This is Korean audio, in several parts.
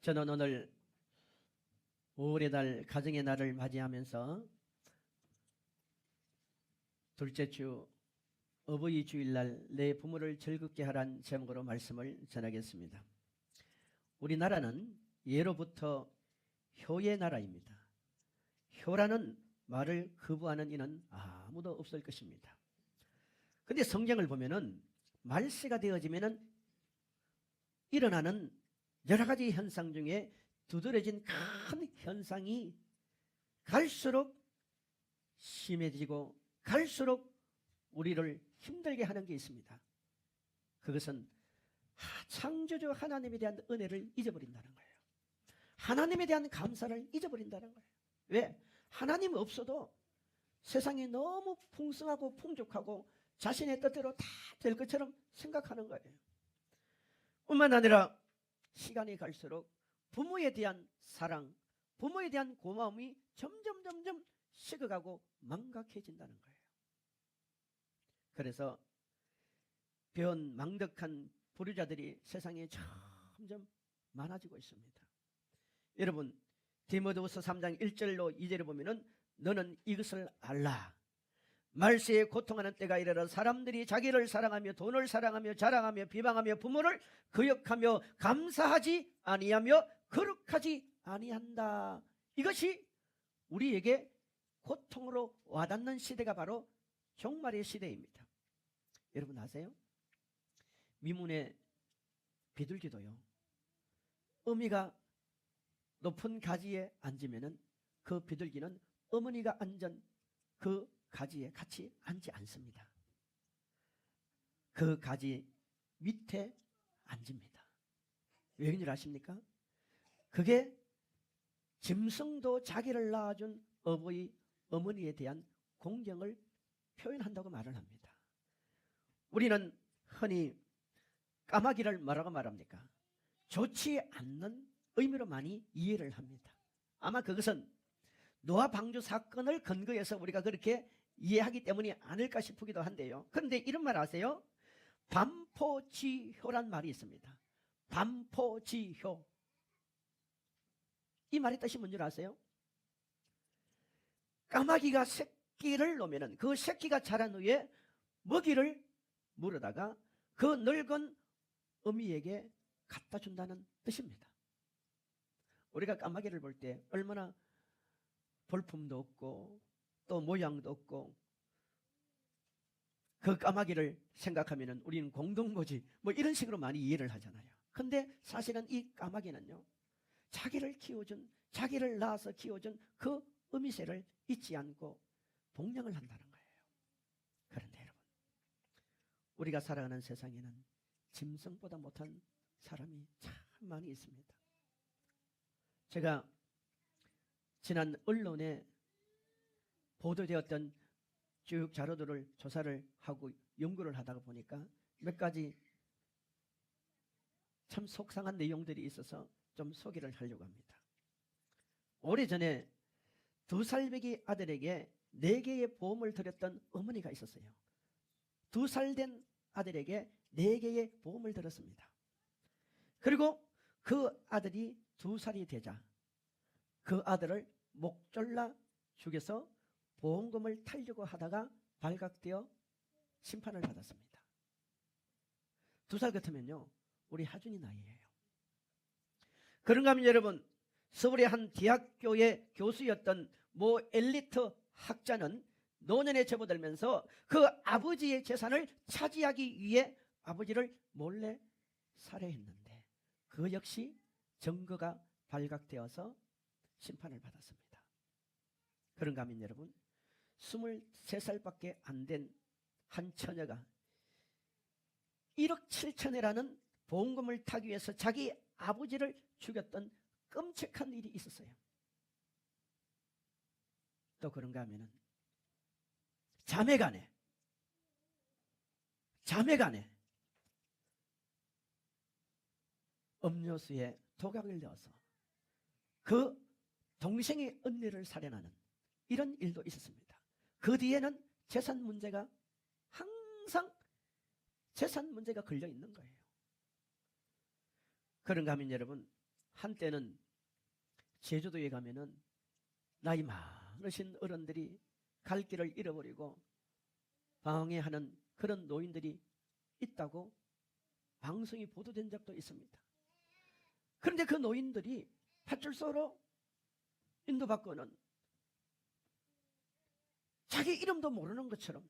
저는 오늘 5월의 달 가정의 날을 맞이하면서 둘째 주 어버이 주일날 내 부모를 즐겁게 하란 제목으로 말씀을 전하겠습니다. 우리나라는 예로부터 효의 나라입니다. 효라는 말을 거부하는 이는 아무도 없을 것입니다. 그런데 성경을 보면은 말세가 되어지면은 일어나는 여러 가지 현상 중에 두드러진 큰 현상이 갈수록 심해지고 갈수록 우리를 힘들게 하는 게 있습니다. 그것은 창조주 하나님에 대한 은혜를 잊어버린다는 거예요. 하나님에 대한 감사를 잊어버린다는 거예요. 왜? 하나님 없어도 세상이 너무 풍성하고 풍족하고 자신의 뜻대로 다 될 것처럼 생각하는 거예요. 뿐만 아니라 시간이 갈수록 부모에 대한 사랑, 부모에 대한 고마움이 점점 식어가고 망각해진다는 거예요. 그래서 변망덕한 불효자들이 세상에 점점 많아지고 있습니다. 여러분, 디모데후서 3장 1절로 2절에 보면은 너는 이것을 알라. 말세에 고통하는 때가 이르러 사람들이 자기를 사랑하며 돈을 사랑하며 자랑하며 비방하며 부모를 거역하며 감사하지 아니하며 거룩하지 아니한다. 이것이 우리에게 고통으로 와닿는 시대가 바로 종말의 시대입니다. 여러분 아세요? 미문의 비둘기도요, 어미가 높은 가지에 앉으면은 그 비둘기는 어머니가 앉은 그 가지에 같이 앉지 않습니다. 그 가지 밑에 앉습니다. 왜 그런 줄 아십니까? 그게 짐승도 자기를 낳아준 어머니에 대한 공경을 표현한다고 말을 합니다. 우리는 흔히 까마귀를 뭐라고 말합니까? 좋지 않는 의미로 많이 이해를 합니다. 아마 그것은 노아 방주 사건을 근거해서 우리가 그렇게 이해하기 때문이 아닐까 싶기도 한데요. 그런데 이런 말 아세요? 반포지효란 말이 있습니다. 반포지효. 이 말의 뜻이 뭔지 아세요? 까마귀가 새끼를 놓으면 그 새끼가 자란 후에 먹이를 물어다가 그 늙은 어미에게 갖다 준다는 뜻입니다. 우리가 까마귀를 볼 때 얼마나 볼품도 없고 또 모양도 없고 그 까마귀를 생각하면 우리는 공동묘지 뭐 이런 식으로 많이 이해를 하잖아요. 근데 사실은 이 까마귀는요, 자기를 키워준, 자기를 낳아서 키워준 그 어미새를 잊지 않고 봉양을 한다는 거예요. 그런데 여러분, 우리가 살아가는 세상에는 짐승보다 못한 사람이 참 많이 있습니다. 제가 지난 언론에 보도되었던 쭉 자료들을 조사를 하고 연구를 하다가 보니까 몇 가지 참 속상한 내용들이 있어서 좀 소개를 하려고 합니다. 오래전에 2살배기 아들에게 4개의 보험을 들였던 어머니가 있었어요. 2살 된 아들에게 4개의 보험을 들었습니다. 그리고 그 아들이 2살이 되자 그 아들을 목 졸라 죽여서 보험금을 타려고 하다가 발각되어 심판을 받았습니다. 2살 같으면요, 우리 하준이 나이예요. 그런가 하면 여러분, 서울의 한 대학교의 교수였던 모 엘리트 학자는 노년에 접어들면서 그 아버지의 재산을 차지하기 위해 아버지를 몰래 살해했는데 그 역시 증거가 발각되어서 심판을 받았습니다. 그런가 하면 여러분, 23살밖에 안 된 한 처녀가 1억 7천이라는 보험금을 타기 위해서 자기 아버지를 죽였던 끔찍한 일이 있었어요. 또 그런가 하면은 자매간에 음료수에 독약을 넣어서 그 동생의 언니를 살해하는 이런 일도 있었습니다. 그 뒤에는 재산 문제가 항상 재산 문제가 걸려 있는 거예요. 그런가 하면 여러분, 한때는 제주도에 가면은 나이 많으신 어른들이 갈 길을 잃어버리고 방황해하는 그런 노인들이 있다고 방송이 보도된 적도 있습니다. 그런데 그 노인들이 파출소로 인도받고는 자기 이름도 모르는 것처럼,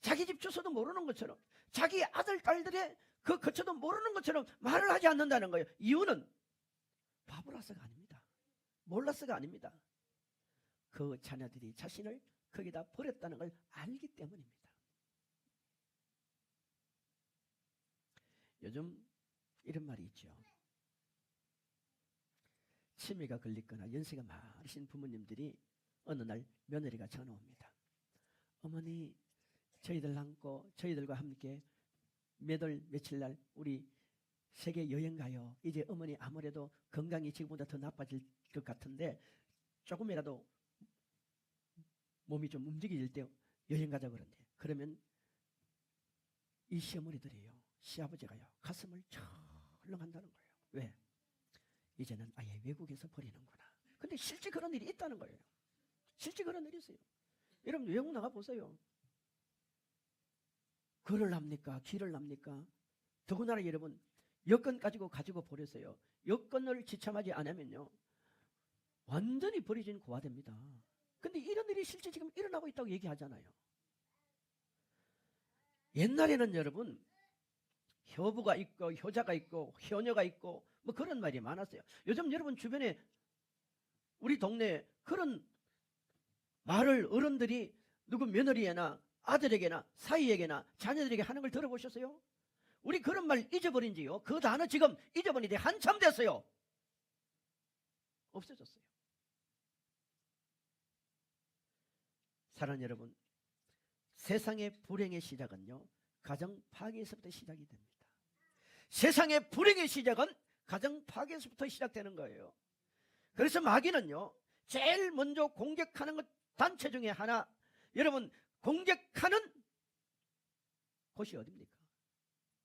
자기 집 주소도 모르는 것처럼, 자기 아들 딸들의 그 거처도 모르는 것처럼 말을 하지 않는다는 거예요. 이유는 바보라서가 아닙니다. 몰라서가 아닙니다. 그 자녀들이 자신을 거기다 버렸다는 걸 알기 때문입니다. 요즘 이런 말이 있죠. 치매가 걸리거나 연세가 많으신 부모님들이 어느 날 며느리가 전화 옵니다. 어머니, 저희들 안고 저희들과 함께 몇 월 며칠 날 우리 세계 여행 가요. 이제 어머니 아무래도 건강이 지금보다 더 나빠질 것 같은데 조금이라도 몸이 좀 움직일 때 여행 가자 그러는데, 그러면 이 시어머니들이요, 시아버지가요, 가슴을 철렁한다는 거예요. 왜? 이제는 아예 외국에서 버리는구나. 근데 실제 그런 일이 있다는 거예요. 실제 그런 일이 있어요. 여러분 외국 나가 보세요. 걸을 납니까? 길을 납니까? 더군다나 여러분 여권 가지고 버렸어요. 여권을 지참하지 않으면요 완전히 버려진 고아됩니다. 근데 이런 일이 실제 지금 일어나고 있다고 얘기하잖아요. 옛날에는 여러분 효부가 있고 효자가 있고 효녀가 있고 뭐 그런 말이 많았어요. 요즘 여러분 주변에 우리 동네에 그런 말을 어른들이 누구 며느리에나 아들에게나 사위에게나 자녀들에게 하는 걸 들어보셨어요? 우리 그런 말 잊어버린 지요, 그 단어 지금 잊어버린 지 한참 됐어요. 없어졌어요. 사랑하는 여러분, 세상의 불행의 시작은요 가정 파괴에서부터 시작이 됩니다. 세상의 불행의 시작은 가정 파괴에서부터 시작되는 거예요. 그래서 마귀는요 제일 먼저 공격하는 것 단체 중에 하나, 여러분 공격하는 곳이 어디입니까?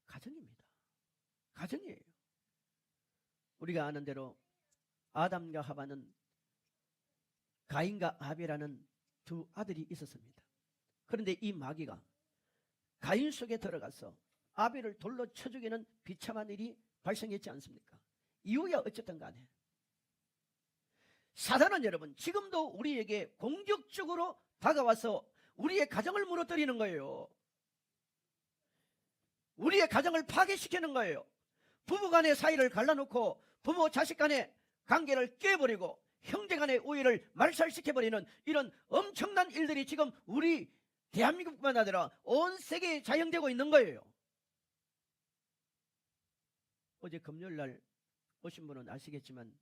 가정입니다. 가정이에요. 우리가 아는 대로 아담과 하와는 가인과 아벨이라는 두 아들이 있었습니다. 그런데 이 마귀가 가인 속에 들어가서 아벨을 돌로 쳐 죽이는 비참한 일이 발생했지 않습니까? 이유야 어쨌든 간에 사단은 여러분 지금도 우리에게 공격적으로 다가와서 우리의 가정을 무너뜨리는 거예요. 우리의 가정을 파괴시키는 거예요. 부부간의 사이를 갈라놓고 부모 자식 간의 관계를 깨버리고 형제 간의 우애를 말살시켜버리는 이런 엄청난 일들이 지금 우리 대한민국뿐만 아니라 온 세계에 자행되고 있는 거예요. 어제 금요일 날 오신 분은 아시겠지만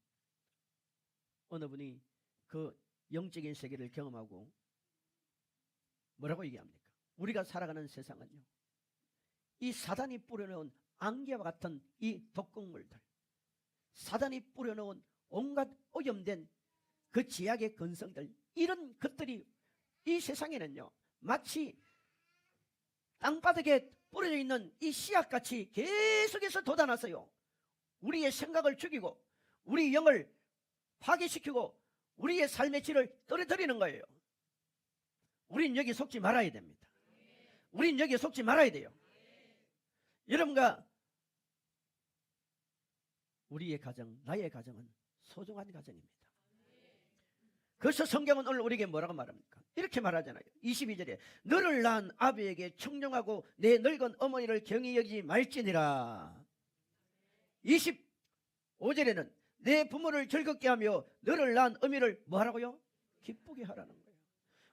어느 분이 그 영적인 세계를 경험하고 뭐라고 얘기합니까? 우리가 살아가는 세상은요 이 사단이 뿌려놓은 안개와 같은 이 독극물들, 사단이 뿌려놓은 온갖 오염된 그 지약의 근성들, 이런 것들이 이 세상에는요 마치 땅바닥에 뿌려져 있는 이 씨앗같이 계속해서 돋아나서요 우리의 생각을 죽이고 우리 영을 파괴시키고 우리의 삶의 질을 떨어뜨리는 거예요. 우린 여기 속지 말아야 됩니다. 우린 여기에 속지 말아야 돼요. 여러분과 우리의 가정, 나의 가정은 소중한 가정입니다. 그래서 성경은 오늘 우리에게 뭐라고 말합니까? 이렇게 말하잖아요. 22절에 너를 낳은 아비에게 청종하고 내 늙은 어머니를 경히 여기지 말지니라. 25절에는 내 부모를 즐겁게 하며 너를 낳은 어미를 뭐하라고요? 기쁘게 하라는 거예요.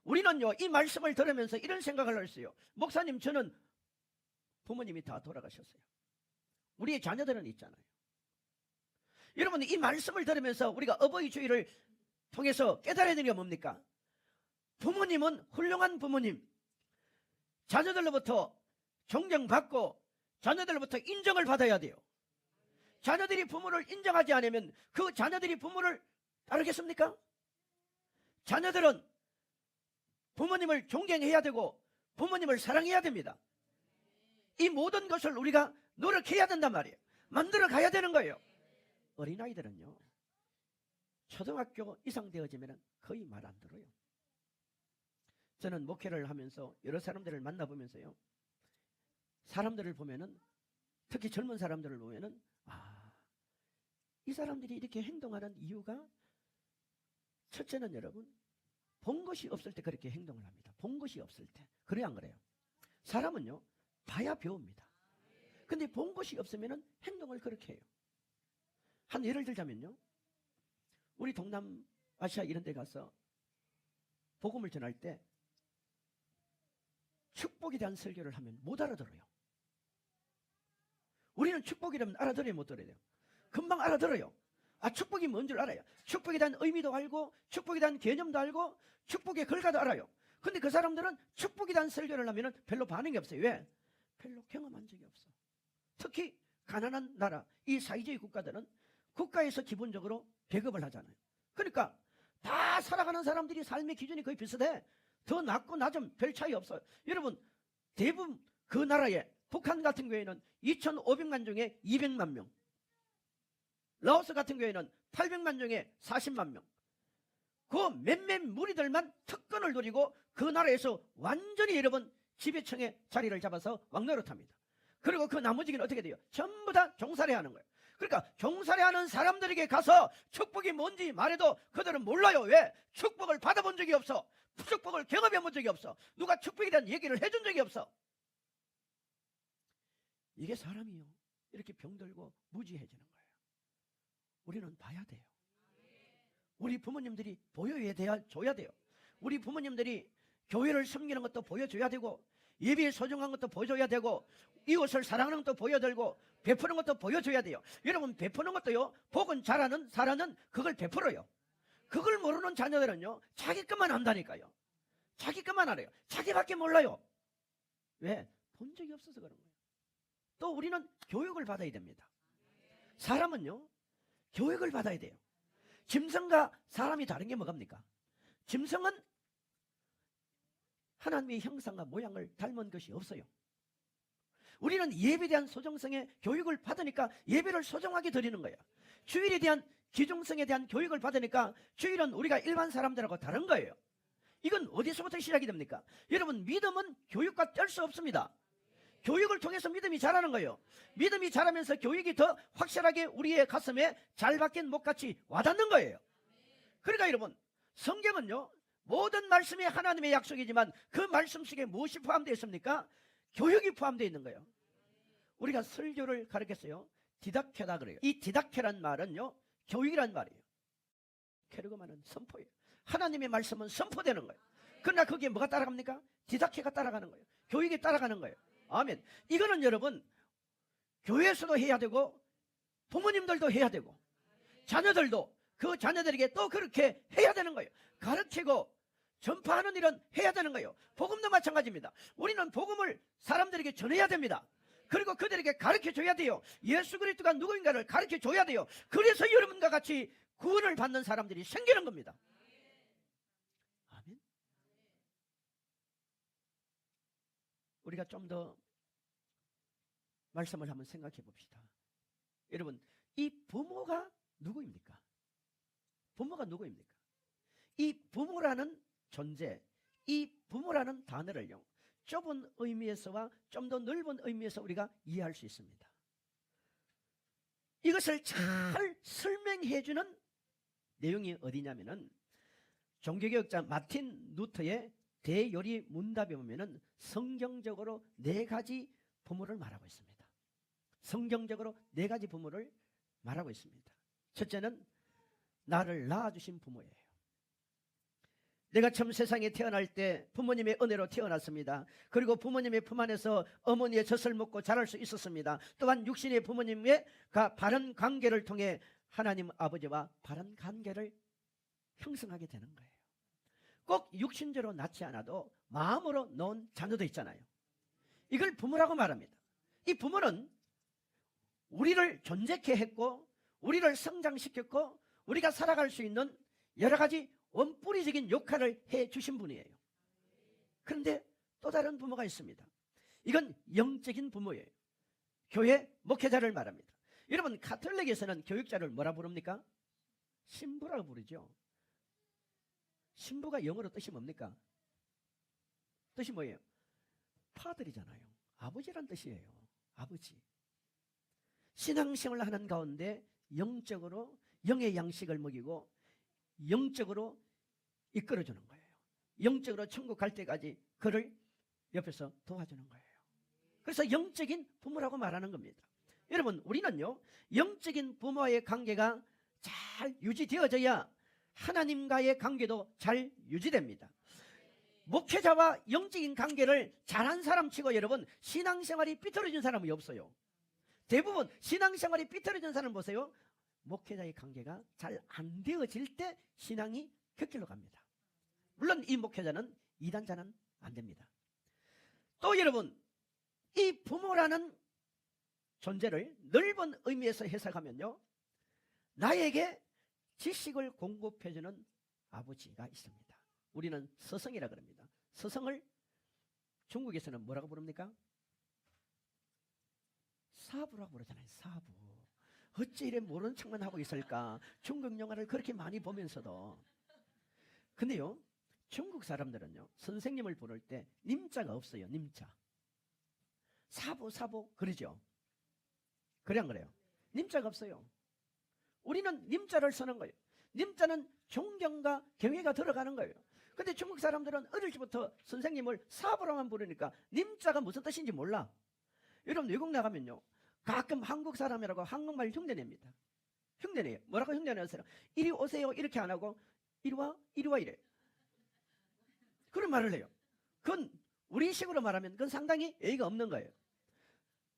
우리는요 이 말씀을 들으면서 이런 생각을 했어요. 목사님, 저는 부모님이 다 돌아가셨어요. 우리의 자녀들은 있잖아요. 여러분 이 말씀을 들으면서 우리가 어버이 주의를 통해서 깨달아야 되는 게 뭡니까? 부모님은 훌륭한 부모님, 자녀들로부터 존경받고 자녀들로부터 인정을 받아야 돼요. 자녀들이 부모를 인정하지 않으면 그 자녀들이 부모를 따르겠습니까? 자녀들은 부모님을 존경해야 되고 부모님을 사랑해야 됩니다. 이 모든 것을 우리가 노력해야 된단 말이에요. 만들어 가야 되는 거예요. 어린아이들은요, 초등학교 이상 되어지면 거의 말 안 들어요. 저는 목회를 하면서 여러 사람들을 만나보면서요, 사람들을 보면은, 특히 젊은 사람들을 보면은, 이 사람들이 이렇게 행동하는 이유가, 첫째는 여러분, 본 것이 없을 때 그렇게 행동을 합니다. 본 것이 없을 때. 그래야 안 그래요? 사람은요, 봐야 배웁니다. 근데 본 것이 없으면 행동을 그렇게 해요. 한 예를 들자면요, 우리 동남아시아 이런 데 가서 복음을 전할 때 축복에 대한 설교를 하면 못 알아들어요. 우리는 축복이라면 알아들어요, 못 들어요? 금방 알아들어요. 축복이 뭔 줄 알아요. 축복에 대한 의미도 알고, 축복에 대한 개념도 알고, 축복의 결과도 알아요. 근데 그 사람들은 축복에 대한 설교를 하면 별로 반응이 없어요. 왜? 별로 경험한 적이 없어. 특히 가난한 나라, 이 사회주의 국가들은 국가에서 기본적으로 배급을 하잖아요. 그러니까 다 살아가는 사람들이 삶의 기준이 거의 비슷해. 더 낮고 낮은 별 차이 없어요. 여러분, 대부분 그 나라에, 북한 같은 경우에는 2,500만 중에 200만 명, 라오스 같은 경우에는 800만 중에 40만 명, 그 몇몇 무리들만 특권을 누리고 그 나라에서 완전히 여러분 지배층의 자리를 잡아서 왕노릇합니다. 그리고 그 나머지는 어떻게 돼요? 전부 다 종살이 하는 거예요. 그러니까 종살이 하는 사람들에게 가서 축복이 뭔지 말해도 그들은 몰라요. 왜? 축복을 받아본 적이 없어. 축복을 경험해 본 적이 없어. 누가 축복에 대한 얘기를 해준 적이 없어. 이게 사람이요, 이렇게 병들고 무지해지는 거예요. 우리는 봐야 돼요. 우리 부모님들이 보여줘야 돼요. 우리 부모님들이 교회를 섬기는 것도 보여줘야 되고, 예배에 소중한 것도 보여줘야 되고, 이웃을 사랑하는 것도 보여들고, 베푸는 것도 보여줘야 돼요. 여러분, 베푸는 것도요, 복은 잘하는 사람은 그걸 베풀어요. 그걸 모르는 자녀들은요, 자기 것만 안다니까요. 자기 것만 알아요. 자기밖에 몰라요. 왜? 본 적이 없어서 그런 거예요. 또 우리는 교육을 받아야 됩니다. 사람은요, 교육을 받아야 돼요. 짐승과 사람이 다른 게 뭐갑니까? 짐승은 하나님의 형상과 모양을 닮은 것이 없어요. 우리는 예배에 대한 소정성의 교육을 받으니까 예배를 소정하게 드리는 거예요. 주일에 대한 기중성에 대한 교육을 받으니까 주일은 우리가 일반 사람들하고 다른 거예요. 이건 어디서부터 시작이 됩니까? 여러분, 믿음은 교육과 뗄 수 없습니다. 교육을 통해서 믿음이 자라는 거예요. 믿음이 자라면서 교육이 더 확실하게 우리의 가슴에 잘 박힌 목같이 와닿는 거예요. 그러니까 여러분, 성경은요, 모든 말씀이 하나님의 약속이지만 그 말씀 속에 무엇이 포함되어 있습니까? 교육이 포함되어 있는 거예요. 우리가 설교를 가르쳤어요. 디다케다 그래요. 이 디다케란 말은요, 교육이란 말이에요. 케르그마는 선포예요. 하나님의 말씀은 선포되는 거예요. 그러나 거기에 뭐가 따라갑니까? 디다케가 따라가는 거예요. 교육이 따라가는 거예요. 아멘. 이거는 여러분, 교회에서도 해야 되고, 부모님들도 해야 되고, 자녀들도 그 자녀들에게 또 그렇게 해야 되는 거예요. 가르치고 전파하는 일은 해야 되는 거예요. 복음도 마찬가지입니다. 우리는 복음을 사람들에게 전해야 됩니다. 그리고 그들에게 가르쳐줘야 돼요. 예수 그리스도가 누구인가를 가르쳐줘야 돼요. 그래서 여러분과 같이 구원을 받는 사람들이 생기는 겁니다. 아멘. 우리가 좀 더 말씀을 한번 생각해 봅시다. 여러분, 이 부모가 누구입니까? 부모가 누구입니까? 이 부모라는 존재, 이 부모라는 단어를요, 좁은 의미에서와 좀 더 넓은 의미에서 우리가 이해할 수 있습니다. 이것을 잘 설명해 주는 내용이 어디냐면은 종교개혁자 마틴 루터의 대요리 문답에 보면은 성경적으로 4가지 부모를 말하고 있습니다. 성경적으로 4가지 부모를 말하고 있습니다. 첫째는 나를 낳아주신 부모예요. 내가 처음 세상에 태어날 때 부모님의 은혜로 태어났습니다. 그리고 부모님의 품 안에서 어머니의 젖을 먹고 자랄 수 있었습니다. 또한 육신의 부모님의 바른 관계를 통해 하나님 아버지와 바른 관계를 형성하게 되는 거예요. 꼭 육신적으로 낳지 않아도 마음으로 낳은 자녀도 있잖아요. 이걸 부모라고 말합니다. 이 부모는 우리를 존재케 했고, 우리를 성장시켰고, 우리가 살아갈 수 있는 여러 가지 원뿌리적인 역할을 해주신 분이에요. 그런데 또 다른 부모가 있습니다. 이건 영적인 부모예요. 교회 목회자를 말합니다. 여러분 가톨릭에서는 교육자를 뭐라 부릅니까? 신부라고 부르죠. 신부가 영어로 뜻이 뭡니까? 뜻이 뭐예요? 파들이잖아요. 아버지란 뜻이에요. 아버지. 신앙생활을 하는 가운데 영적으로 영의 양식을 먹이고 영적으로 이끌어주는 거예요. 영적으로 천국 갈 때까지 그를 옆에서 도와주는 거예요. 그래서 영적인 부모라고 말하는 겁니다. 여러분 우리는요 영적인 부모와의 관계가 잘 유지되어져야 하나님과의 관계도 잘 유지됩니다. 목회자와 영적인 관계를 잘한 사람 치고 여러분 신앙생활이 삐뚤어진 사람이 없어요. 대부분 신앙생활이 삐뚤어진 사람 보세요. 목회자의 관계가 잘 안 되어질 때 신앙이 곁길로 갑니다. 물론 이 목회자는 이단자는 안 됩니다. 또 여러분 이 부모라는 존재를 넓은 의미에서 해석하면요 나에게 지식을 공급해주는 아버지가 있습니다. 우리는 스승이라 그럽니다. 스승을 중국에서는 뭐라고 부릅니까? 사부라고 부르잖아요. 사부. 어찌 이래 모르는 척만 하고 있을까? 중국 영화를 그렇게 많이 보면서도. 근데요 중국 사람들은요 선생님을 부를 때 님자가 없어요. 님자. 사부 사부 그러죠. 그래 안 그래요? 님자가 없어요. 우리는 님자를 쓰는 거예요. 님자는 존경과 경외가 들어가는 거예요. 근데 중국 사람들은 어릴 때부터 선생님을 사부로만 부르니까 님자가 무슨 뜻인지 몰라. 여러분 외국 나가면요 가끔 한국 사람이라고 한국말 흉내냅니다. 흉내내요. 뭐라고 흉내내세요? 이리 오세요 이렇게 안 하고 이리 와 이래. 그런 말을 해요. 그건 우리식으로 말하면 그건 상당히 예의가 없는 거예요.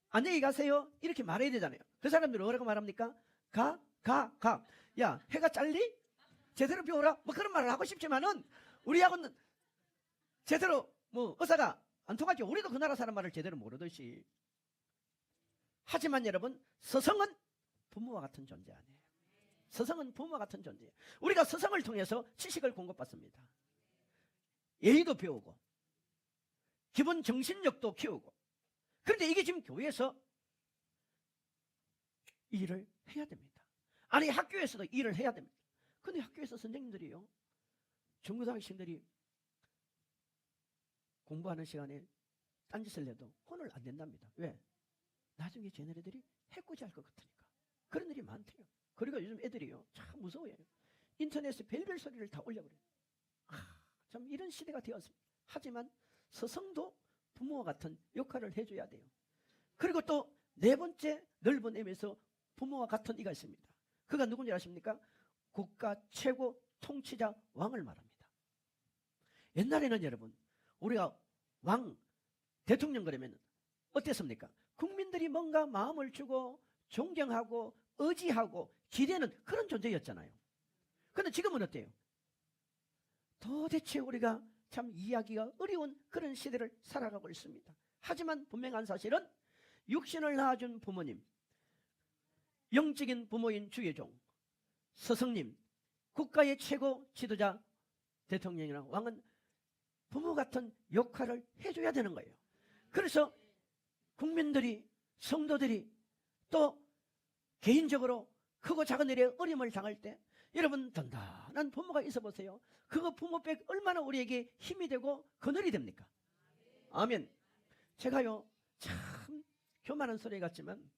안녕히 가세요 이렇게 말해야 되잖아요. 그 사람들은 뭐라고 말합니까? 가. 야 해가 짤리? 제대로 배워라. 뭐 그런 말을 하고 싶지만은 우리하고는 제대로 뭐 의사가 안 통하죠. 우리도 그 나라 사람 말을 제대로 모르듯이. 하지만 여러분 스승은 부모와 같은 존재 아니에요. 스승은 부모와 같은 존재예요. 우리가 스승을 통해서 지식을 공급받습니다. 예의도 배우고 기본 정신력도 키우고. 그런데 이게 지금 교회에서 일을 해야 됩니다. 아니 학교에서도 일을 해야 됩니다. 근데 학교에서 선생님들이요 중고등학생들이 공부하는 시간에 딴짓을 내도 혼을 안 낸답니다. 왜? 나중에 쟤네들이 해코지 할 것 같으니까. 그런 일이 많대요. 그리고 요즘 애들이요 참 무서워요. 인터넷에 별별 소리를 다 올려버려요. 참 이런 시대가 되었습니다. 하지만 스승도 부모와 같은 역할을 해줘야 돼요. 그리고 또 네 번째 넓은 의미에서 부모와 같은 이가 있습니다. 그가 누군지 아십니까? 국가 최고 통치자 왕을 말합니다. 옛날에는 여러분 우리가 왕 대통령 그러면 어땠습니까? 국민들이 뭔가 마음을 주고 존경하고 의지하고 기대는 그런 존재였잖아요. 그런데 지금은 어때요? 도대체 우리가 참 이해하기가 어려운 그런 시대를 살아가고 있습니다. 하지만 분명한 사실은 육신을 낳아준 부모님, 영적인 부모인 주의종, 스승님, 국가의 최고 지도자 대통령이나 왕은 부모 같은 역할을 해줘야 되는 거예요. 그래서 국민들이 성도들이 또 개인적으로 크고 작은 일에 어려움을 당할 때 여러분 단단한 부모가 있어 보세요. 그거 부모백 얼마나 우리에게 힘이 되고 그늘이 됩니까? 아멘. 제가요 참 교만한 소리 같지만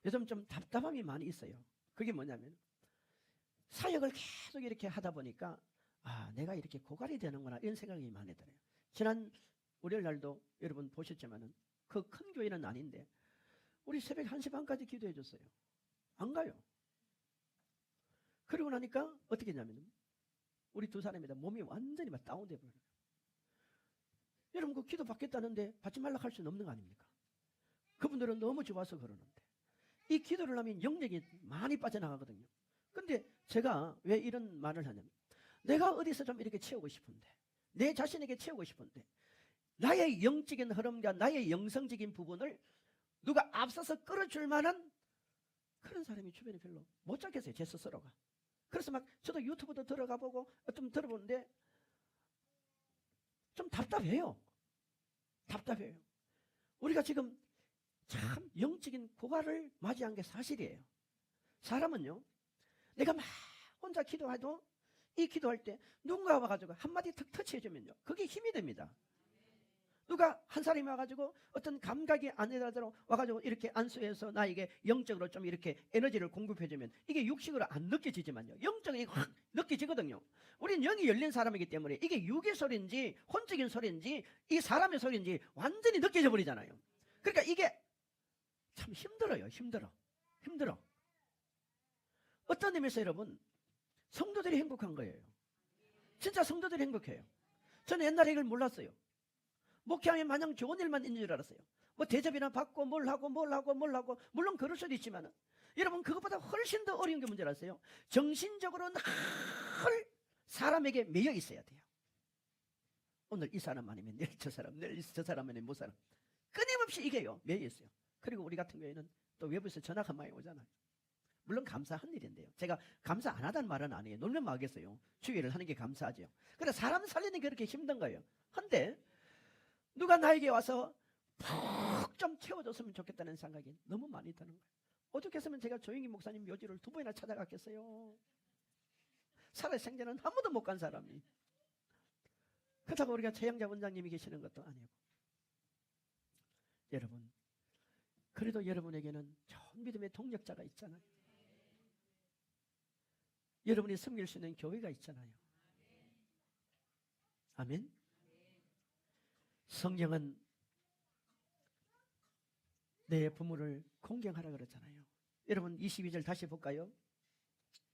요즘 좀 답답함이 많이 있어요. 그게 뭐냐면 사역을 계속 이렇게 하다 보니까 내가 이렇게 고갈이 되는구나 이런 생각이 많이 들어요. 지난 월요일 날도 여러분 보셨지만은 그 큰 교회는 아닌데 우리 새벽 1시 반까지 기도해 줬어요. 안 가요. 그러고 나니까 어떻게 했냐면 우리 두 사람이다 몸이 완전히 막 다운돼 버려요. 여러분 그 기도 받겠다는데 받지 말라 할 수는 없는 거 아닙니까? 그분들은 너무 좋아서 그러는데 이 기도를 하면 영역이 많이 빠져나가거든요. 근데 제가 왜 이런 말을 하냐면 내가 어디서 좀 이렇게 채우고 싶은데 내 자신에게 채우고 싶은데 나의 영적인 흐름과 나의 영성적인 부분을 누가 앞서서 끌어줄 만한 그런 사람이 주변에 별로 못 찾겠어요. 제 스스로가. 그래서 막 저도 유튜브도 들어가 보고 좀 들어보는데 좀 답답해요. 답답해요. 우리가 지금 참 영적인 고갈을 맞이한 게 사실이에요. 사람은요, 내가 막 혼자 기도해도 이 기도할 때 누군가 와가지고 한마디 턱 터치해주면요, 그게 힘이 됩니다. 누가 한 사람이 와가지고 어떤 감각이 아니라도 와가지고 이렇게 안수해서 나에게 영적으로 좀 이렇게 에너지를 공급해주면 이게 육식으로 안 느껴지지만요, 영적인 확 느껴지거든요. 우린 영이 열린 사람이기 때문에 이게 육의 소리인지 혼적인 소리인지 이 사람의 소리인지 완전히 느껴져 버리잖아요. 그러니까 이게 참 힘들어요. 힘들어. 어떤 의미에서 여러분, 성도들이 행복한 거예요. 진짜 성도들이 행복해요. 저는 옛날에 이걸 몰랐어요. 목회하면 마냥 좋은 일만 있는 줄 알았어요. 뭐 대접이나 받고 뭘 하고 물론 그럴 수도 있지만 여러분, 그것보다 훨씬 더 어려운 게 뭔지 아세요? 정신적으로 늘 사람에게 매여 있어야 돼요. 오늘 이 사람 아니면 내일 저 사람, 내일 저 사람 아니면 못 사람, 끊임없이 이게요, 매여 있어요. 그리고 우리 같은 경우에는 또 외부에서 전화가 많이 오잖아요. 물론 감사한 일인데요, 제가 감사 안 하다는 말은 아니에요. 놀면 뭐하겠어요. 주의를 하는 게 감사하죠. 그래, 사람 살리는 게 그렇게 힘든 거예요. 근데 누가 나에게 와서 푹 좀 채워줬으면 좋겠다는 생각이 너무 많이 드는 거예요. 오죽했으면 제가 조영기 목사님 묘지를 2번이나 찾아갔겠어요. 살아생전은 한 번도 못 간 사람이. 그렇다고 우리가 최양자 원장님이 계시는 것도 아니고. 여러분, 그래도 여러분에게는 좋은 믿음의 동력자가 있잖아요. 여러분이 섬길 수 있는 교회가 있잖아요. 아멘. 성경은 내 부모를 공경하라 그랬잖아요. 여러분 22절 다시 볼까요?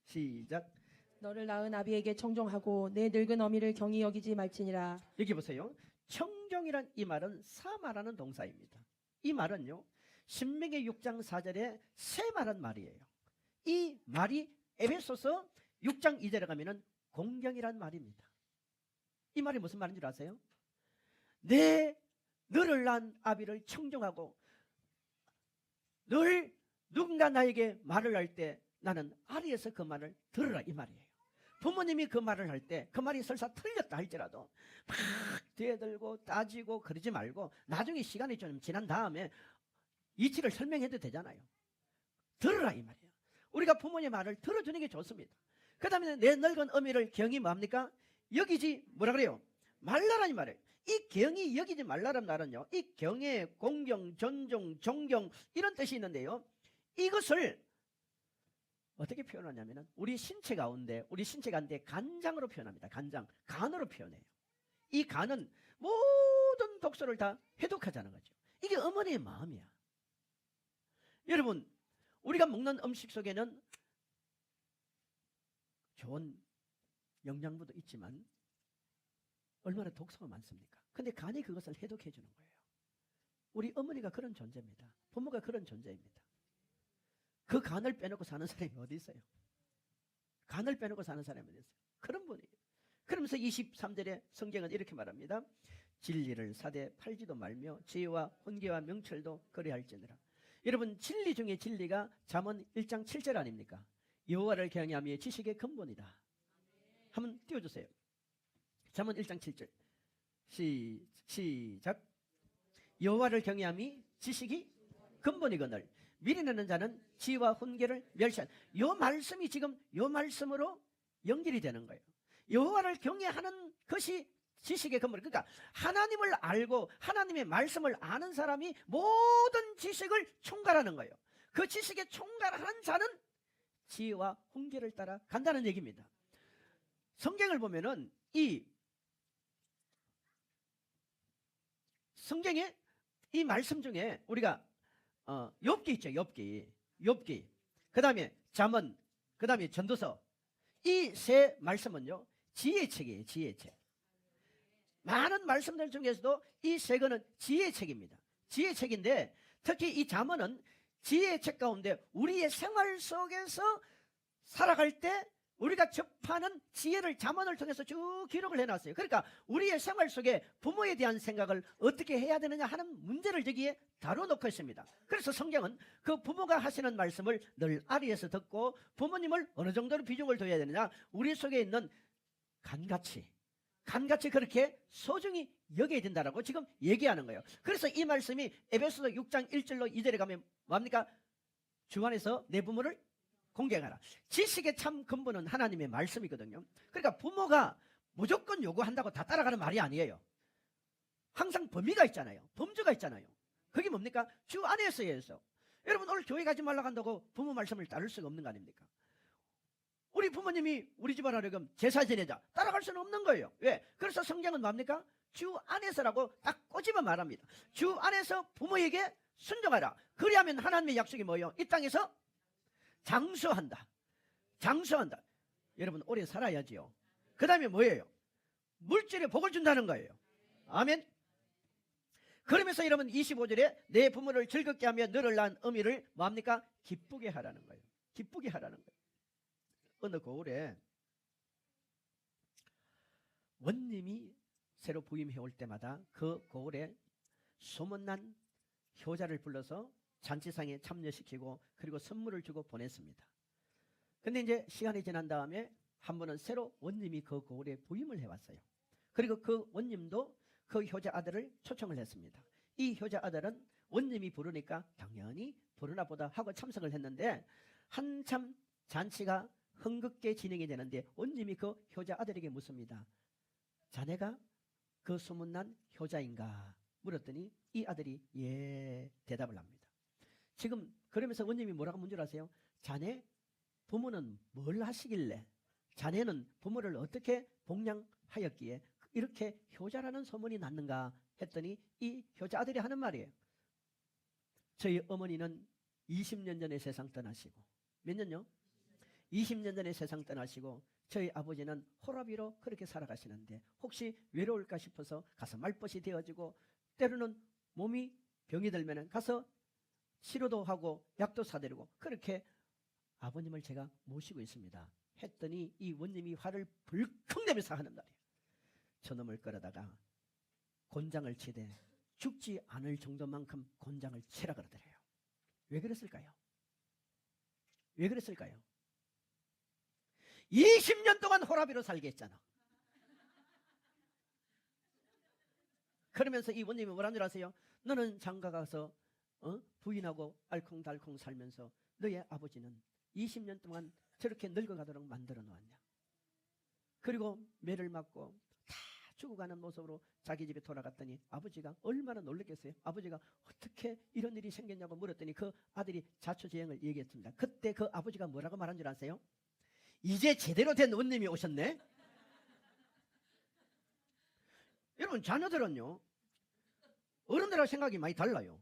시작. 너를 낳은 아비에게 청종하고 내 늙은 어미를 경히 여기지 말지니라. 여기 보세요. 청종이란 이 말은 사마라는 동사입니다. 이 말은요, 신명기 6장 4절에 세마란 말이에요. 이 말이 에베소서 6장 2절에 가면은 공경이란 말입니다. 이 말이 무슨 말인 줄 아세요? 너를 낳은 아비를 청종하고 늘 누군가 나에게 말을 할 때 나는 아리에서 그 말을 들으라, 이 말이에요. 부모님이 그 말을 할 때 그 말이 설사 틀렸다 할지라도 막 뒤에들고 따지고 그러지 말고 나중에 시간이 좀 지난 다음에 이치를 설명해도 되잖아요. 들으라, 이 말이에요. 우리가 부모님 말을 들어주는 게 좋습니다. 그 다음에 내 늙은 어미를 경히 뭡니까? 여기지 뭐라 그래요? 말라라, 이 말이에요. 이 경이 여기지 말라는 말은요, 이 경애, 공경, 존중, 존경 이런 뜻이 있는데요, 이것을 어떻게 표현하냐면은 우리 신체 가운데 간장으로 표현합니다. 간으로 표현해요. 이 간은 모든 독소를 다 해독하자는 거죠. 이게 어머니의 마음이야. 여러분, 우리가 먹는 음식 속에는 좋은 영양분도 있지만 얼마나 독소가 많습니까? 근데 간이 그것을 해독해 주는 거예요. 우리 어머니가 그런 존재입니다. 부모가 그런 존재입니다. 그 간을 빼놓고 사는 사람이 어디 있어요? 간을 빼놓고 사는 사람이 어디 있어요? 그런 분이에요. 그러면서 23절에 성경은 이렇게 말합니다. 진리를 사대 팔지도 말며 지혜와 훈계와 명철도 거래할지니라. 여러분, 진리 중에 진리가 잠언 1장 7절 아닙니까? 여호와를 경외함이 지식의 근본이다. 한번 띄워주세요. 잠언 1장 7절 시작. 여호와를 경외함이 지식이 근본이거늘 미련하는 자는 지혜와 훈계를 멸시한. 요 말씀이 지금 요 말씀으로 연결이 되는 거예요. 여호와를 경외하는 것이 지식의 근본. 그러니까 하나님을 알고 하나님의 말씀을 아는 사람이 모든 지식을 총괄하는 거예요. 그 지식에 총괄하는 자는 지혜와 훈계를 따라 간다는 얘기입니다. 성경을 보면은 이 성경에 이 말씀 중에 우리가 욥기 있죠. 욥기. 그 다음에 잠언, 그 다음에 전도서. 이 세 말씀은요, 지혜의 책이에요. 지혜의 책. 많은 말씀들 중에서도 이 세 권은 지혜의 책입니다. 지혜의 책인데 특히 이 잠언은 지혜의 책 가운데 우리의 생활 속에서 살아갈 때 우리가 접하는 지혜를 잠언을 통해서 쭉 기록을 해놨어요. 그러니까 우리의 생활 속에 부모에 대한 생각을 어떻게 해야 되느냐 하는 문제를 여기에 다뤄놓고 있습니다. 그래서 성경은 그 부모가 하시는 말씀을 늘 아리에서 듣고 부모님을 어느 정도로 비중을 둬야 되느냐, 우리 속에 있는 간같이 간같이 그렇게 소중히 여겨야 된다라고 지금 얘기하는 거예요. 그래서 이 말씀이 에베소서 6장 1절로 2절에 가면 뭡니까? 주 안에서 내 부모를 공경하라. 지식의 참 근본은 하나님의 말씀이거든요. 그러니까 부모가 무조건 요구한다고 다 따라가는 말이 아니에요. 항상 범위가 있잖아요. 범주가 있잖아요. 그게 뭡니까? 주 안에서야 해서. 여러분 오늘 교회 가지 말라고 한다고 부모 말씀을 따를 수가 없는 거 아닙니까? 우리 부모님이 우리 집안 하려면 제사 지내자 따라갈 수는 없는 거예요. 왜? 그래서 성경은 뭡니까? 주 안에서라고 딱 꼬집어 말합니다. 주 안에서 부모에게 순종하라. 그리하면 하나님의 약속이 뭐예요? 이 땅에서 장수한다. 장수한다. 여러분 오래 살아야지요. 그 다음에 뭐예요? 물질에 복을 준다는 거예요. 아멘. 그러면서 여러분 25절에 내 부모를 즐겁게 하며 너를 낳은 어미를 뭡니까? 기쁘게 하라는 거예요. 기쁘게 하라는 거예요. 어느 고을에 원님이 새로 부임해 올 때마다 그 고을에 소문난 효자를 불러서 잔치상에 참여시키고 그리고 선물을 주고 보냈습니다. 근데 이제 시간이 지난 다음에 한 번은 새로 원님이 그 고을에 부임을 해왔어요. 그리고 그 원님도 그 효자 아들을 초청을 했습니다. 이 효자 아들은 원님이 부르니까 당연히 부르나 보다 하고 참석을 했는데 한참 잔치가 흥겹게 진행이 되는데 원님이 그 효자 아들에게 묻습니다. 자네가 그 소문난 효자인가 물었더니 이 아들이 예 대답을 합니다. 지금 그러면서 원님이 뭐라고 문 줄 아세요? 자네 부모는 뭘 하시길래 자네는 부모를 어떻게 복양하였기에 이렇게 효자라는 소문이 났는가 했더니 이 효자 아들이 하는 말이에요. 저희 어머니는 20년 전에 세상 떠나시고 몇 년요? 20년 전에 세상 떠나시고 저희 아버지는 호라비로 그렇게 살아가시는데 혹시 외로울까 싶어서 가서 말벗이 되어지고 때로는 몸이 병이 들면 가서 치료도 하고 약도 사드리고 그렇게 아버님을 제가 모시고 있습니다 했더니 이 원님이 화를 불컥 내면서 하는 말이에요. 저놈을 끌어다가 곤장을 치되 죽지 않을 정도만큼 곤장을 치라 그러더래요. 왜 그랬을까요? 왜 그랬을까요? 20년 동안 호라비로 살게 했잖아. 그러면서 이 원님이 뭐라는 줄 아세요? 너는 장가 가서 부인하고 알콩달콩 살면서 너의 아버지는 20년 동안 저렇게 늙어가도록 만들어 놓았냐. 그리고 매를 맞고 다 죽어가는 모습으로 자기 집에 돌아갔더니 아버지가 얼마나 놀랐겠어요. 아버지가 어떻게 이런 일이 생겼냐고 물었더니 그 아들이 자초지행을 얘기했습니다. 그때 그 아버지가 뭐라고 말한 줄 아세요? 이제 제대로 된 원님이 오셨네. 여러분 자녀들은요 어른들하고 생각이 많이 달라요.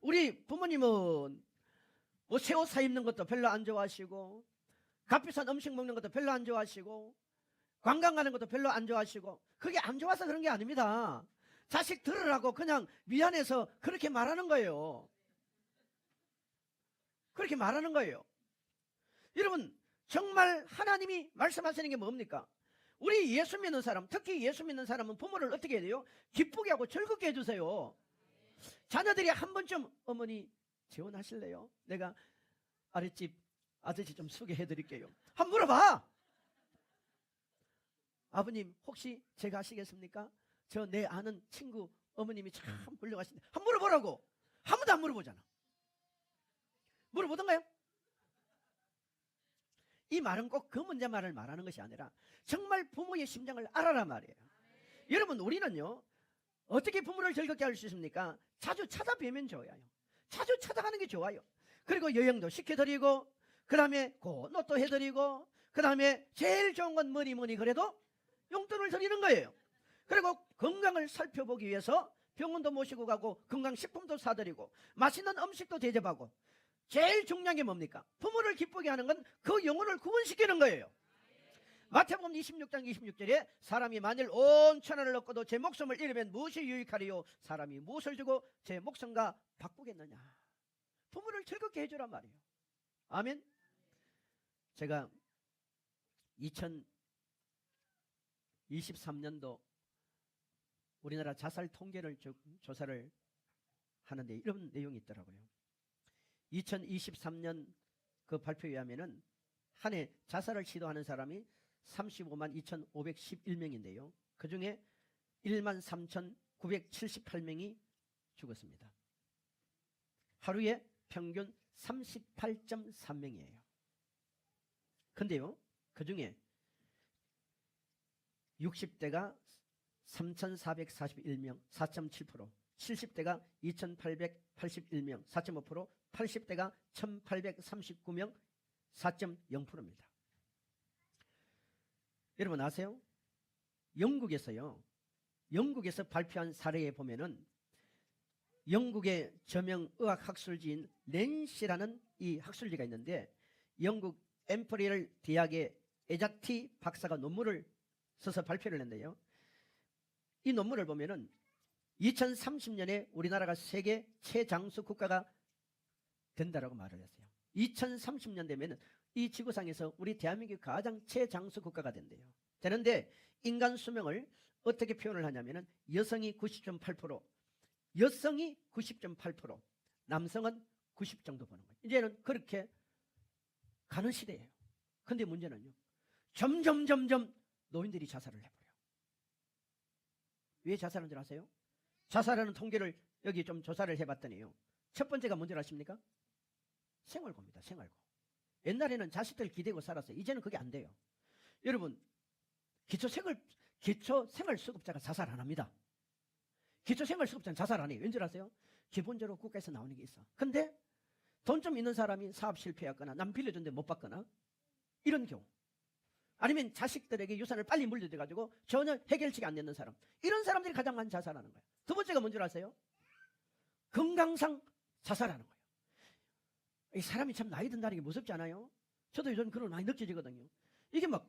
우리 부모님은 뭐 새 옷 사 입는 것도 별로 안 좋아하시고 값비싼 음식 먹는 것도 별로 안 좋아하시고 관광 가는 것도 별로 안 좋아하시고 그게 안 좋아서 그런 게 아닙니다. 자식 들으라고 그냥 미안해서 그렇게 말하는 거예요. 그렇게 말하는 거예요. 여러분 정말 하나님이 말씀하시는 게 뭡니까? 우리 예수 믿는 사람, 특히 예수 믿는 사람은 부모를 어떻게 해야 돼요? 기쁘게 하고 즐겁게 해주세요. 자녀들이 한 번쯤 어머니 재혼하실래요? 내가 아랫집 아저씨 좀 소개해드릴게요. 한번 물어봐. 아버님 혹시 제가 아시겠습니까? 저 내 아는 친구 어머님이 참 훌륭하신데 한번 물어보라고. 한 번도 안 물어보잖아. 물어보던가요? 이 말은 꼭 그 문제 말을 말하는 것이 아니라 정말 부모의 심정을 알아라 말이에요. 여러분 우리는요 어떻게 부모를 즐겁게 할 수 있습니까? 자주 찾아뵈면 좋아요. 자주 찾아가는 게 좋아요. 그리고 여행도 시켜드리고 그 다음에 고노도 해드리고 그 다음에 제일 좋은 건 뭐니 그래도 용돈을 드리는 거예요. 그리고 건강을 살펴보기 위해서 병원도 모시고 가고 건강식품도 사드리고 맛있는 음식도 대접하고 제일 중요한 게 뭡니까? 부모를 기쁘게 하는 건 그 영혼을 구원시키는 거예요. 마태복음 26장 26절에 사람이 만일 온 천하를 얻고도 제 목숨을 잃으면 무엇이 유익하리요? 사람이 무엇을 주고 제 목숨과 바꾸겠느냐? 부모를 즐겁게 해주란 말이에요. 아멘. 제가 2023년도 우리나라 자살 통계를 조사를 하는데 이런 내용이 있더라고요. 2023년 그 발표에 의하면은 한 해 자살을 시도하는 사람이 35만 2,511명인데요. 그 중에 13,978명이 죽었습니다. 하루에 평균 38.3명이에요. 근데요, 그 중에 60대가 3,441명, 4.7%, 70대가 2,881명, 4.5%, 80대가 1,839명, 4.0%입니다. 여러분 아세요? 영국에서 발표한 사례에 보면은 영국의 저명 의학 학술지인 낸시라는 이 학술지가 있는데 영국 엠퍼리얼 대학의 에자티 박사가 논문을 써서 발표를 했는데요. 이 논문을 보면은 2030년에 우리나라가 세계 최장수 국가가 된다라고 말을 했어요. 2030년 되면은 이 지구상에서 우리 대한민국이 가장 최장수 국가가 된대요. 되는데 인간 수명을 어떻게 표현을 하냐면은 여성이 90.8%, 여성이 90.8%, 남성은 90 정도 보는 거예요. 이제는 그렇게 가는 시대예요. 근데 문제는요, 점점 노인들이 자살을 해버려요. 왜 자살하는 줄 아세요? 자살하는 통계를 여기 좀 조사를 해봤더니요, 첫 번째가 뭔지 아십니까? 생활고입니다. 생활고. 옛날에는 자식들 기대고 살았어요. 이제는 그게 안 돼요. 여러분, 기초생활수급자가 자살 안 합니다. 기초생활수급자는 자살 안 해요. 왠지 아세요? 기본적으로 국가에서 나오는 게 있어. 근데 돈 좀 있는 사람이 사업 실패하거나 남 빌려줬는데 못 받거나 이런 경우, 아니면 자식들에게 유산을 빨리 물려줘가지고 전혀 해결책이 안 되는 사람, 이런 사람들이 가장 많이 자살하는 거예요. 두 번째가 뭔지 아세요? 건강상 자살하는 거예요. 이 사람이 참 나이 든다는 게 무섭지 않아요? 저도 요즘 그런 거 많이 느껴지거든요. 이게 막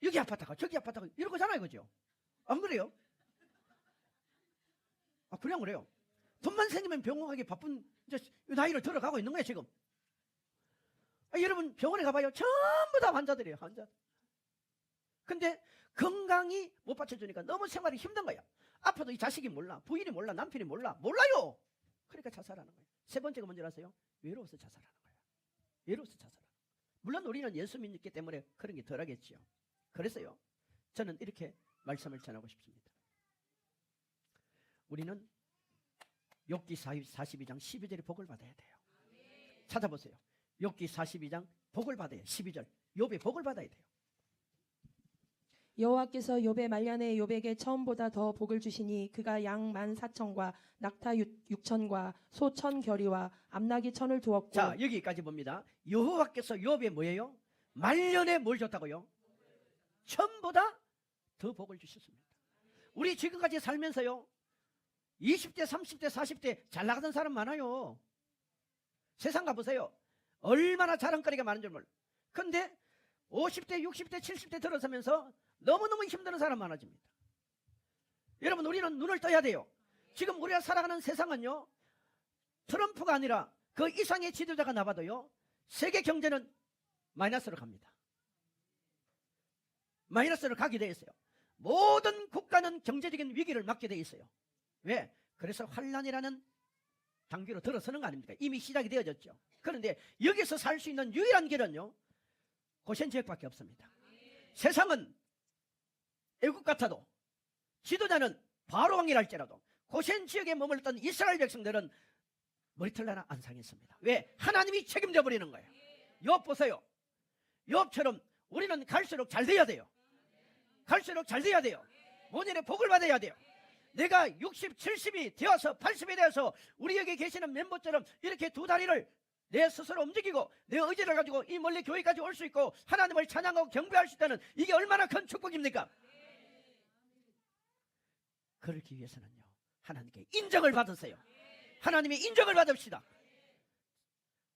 여기 아팠다가 저기 아팠다가 이런 거잖아요, 그죠? 안 그래요? 아, 그냥 그래요. 돈만 생기면 병원 가기 바쁜 이제 나이를 들어가고 있는 거예요, 지금. 아, 여러분 병원에 가봐요. 전부 다 환자들이에요, 환자. 근데 건강이 못 받쳐주니까 너무 생활이 힘든 거야. 아파도 이 자식이 몰라, 부인이 몰라, 남편이 몰라요. 그러니까 자살하는 거예요. 세 번째가 뭔지 아세요? 외로워서 자살하는 거예요. 외로워서 자살하는 거예요. 물론 우리는 예수 믿기 때문에 그런 게 덜하겠지요. 그래서요, 저는 이렇게 말씀을 전하고 싶습니다. 우리는 욥기 42장 12절에 복을 받아야 돼요. 찾아보세요. 욥기 42장 복을 받아야, 12절 욥의 복을 받아야 돼요. 여호와께서 욥의 말년에 욥에게 처음보다 더 복을 주시니 그가 양 14,000과 낙타 6,000과 소 1,000겨리와 암나귀 1,000을 두었고. 자, 여기까지 봅니다. 여호와께서 욥에 뭐예요? 말년에 뭘 줬다고요? 처음보다 더 복을 주셨습니다. 우리 지금까지 살면서요, 20대, 30대, 40대 잘 나가던 사람 많아요. 세상 가보세요. 얼마나 자랑거리가 많은 줄 몰라. 근데 50대, 60대, 70대 들어서면서 너무너무 힘든 사람 많아집니다. 여러분, 우리는 눈을 떠야 돼요. 지금 우리가 살아가는 세상은요, 트럼프가 아니라 그 이상의 지도자가 나와도요, 세계 경제는 마이너스로 갑니다. 마이너스로 가게 돼 있어요. 모든 국가는 경제적인 위기를 맞게 돼 있어요. 왜? 그래서 환란이라는 단계로 들어서는 거 아닙니까? 이미 시작이 되어졌죠. 그런데 여기서 살 수 있는 유일한 길은요, 고센 지역밖에 없습니다. 세상은 애국 같아도, 지도자는 바로 왕이랄지라도 고센 지역에 머물렀던 이스라엘 백성들은 머리털 하나 안 상했습니다. 왜? 하나님이 책임져 버리는 거예요. 욥 보세요. 욥처럼 우리는 갈수록 잘 돼야 돼요. 갈수록 잘 돼야 돼요. 본인의 복을 받아야 돼요. 내가 60, 70이 되어서 80이 되어서 우리 여기 계시는 멤버처럼 이렇게 두 다리를 내 스스로 움직이고 내 의지를 가지고 이 멀리 교회까지 올 수 있고 하나님을 찬양하고 경배할 수 있다는, 이게 얼마나 큰 축복입니까? 그렇기 위해서는요, 하나님께 인정을 받으세요. 하나님의 인정을 받읍시다.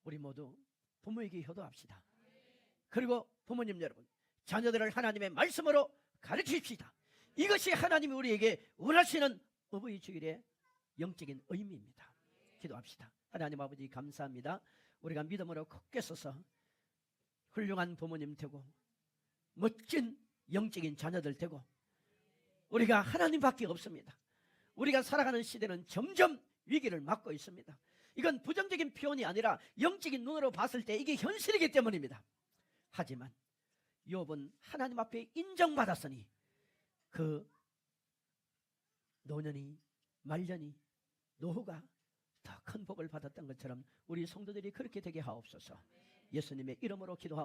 우리 모두 부모에게 효도합시다. 그리고 부모님 여러분, 자녀들을 하나님의 말씀으로 가르치십시다. 이것이 하나님이 우리에게 원하시는 어버이 주일의 영적인 의미입니다. 기도합시다. 하나님 아버지, 감사합니다. 우리가 믿음으로 굳게 서서 훌륭한 부모님 되고 멋진 영적인 자녀들 되고, 우리가 하나님밖에 없습니다. 우리가 살아가는 시대는 점점 위기를 맞고 있습니다. 이건 부정적인 표현이 아니라 영적인 눈으로 봤을 때 이게 현실이기 때문입니다. 하지만 욥은 하나님 앞에 인정받았으니 그 노년이 말년이 노후가 더 큰 복을 받았던 것처럼 우리 성도들이 그렇게 되게 하옵소서. 예수님의 이름으로 기도하옵소서.